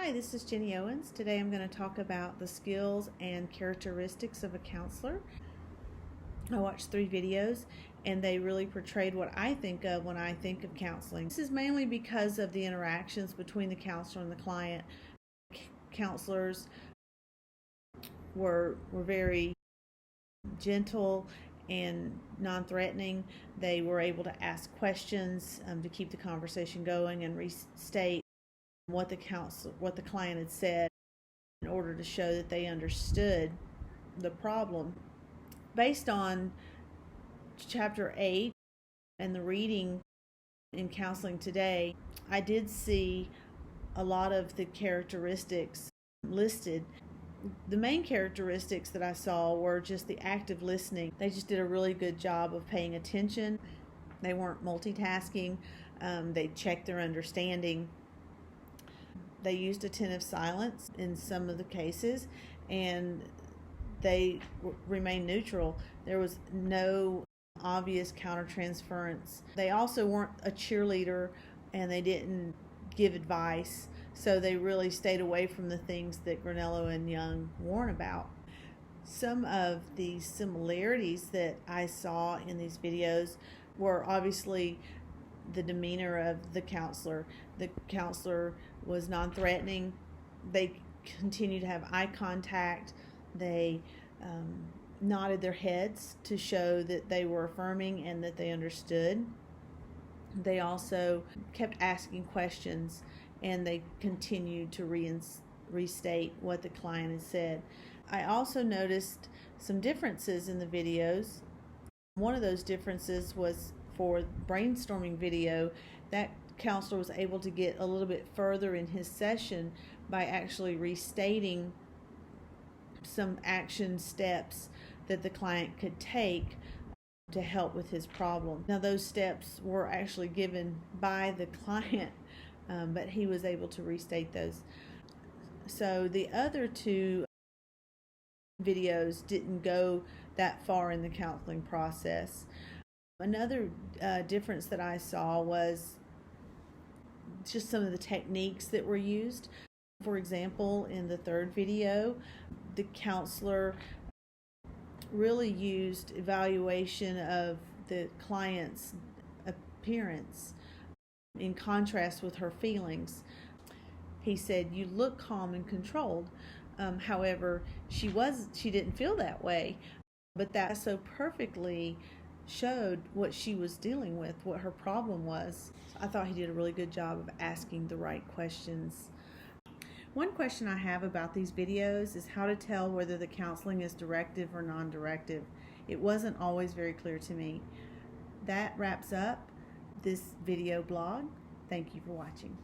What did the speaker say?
Hi, this is Jenny Owens. Today I'm going to talk about the skills and characteristics of a counselor. I watched 3 videos and they really portrayed what I think of when I think of counseling. This is mainly because of the interactions between the counselor and the client. Counselors were very gentle and non-threatening. They were able to ask questions to keep the conversation going and restate what the client had said in order to show that they understood the problem. Based on chapter 8 and the reading in Counseling Today, I did see a lot of the characteristics listed. The main characteristics that I saw were just the active listening. They just did a really good job of paying attention. They weren't multitasking. They checked their understanding. They used attentive silence in some of the cases, and they remained neutral. There was no obvious countertransference. They also weren't a cheerleader, and they didn't give advice, so they really stayed away from the things that Granello and Young warn about. Some of the similarities that I saw in these videos were obviously the demeanor of the counselor. The counselor was non-threatening. They continued to have eye contact. They nodded their heads to show that they were affirming and that they understood. They also kept asking questions, and they continued to restate what the client had said. I also noticed some differences in the videos. One of those differences was for brainstorming video. That counselor was able to get a little bit further in his session by actually restating some action steps that the client could take to help with his problem. Now, those steps were actually given by the client, but he was able to restate those. So the other 2 videos didn't go that far in the counseling process. Another difference that I saw was just some of the techniques that were used. For example, in the 3rd video, the counselor really used evaluation of the client's appearance in contrast with her feelings. He said, "You look calm and controlled." However, she didn't feel that way, but that so perfectly showed what she was dealing with, what her problem was. I thought he did a really good job of asking the right questions. One question I have about these videos is how to tell whether the counseling is directive or non-directive. It wasn't always very clear to me. That wraps up this video blog. Thank you for watching.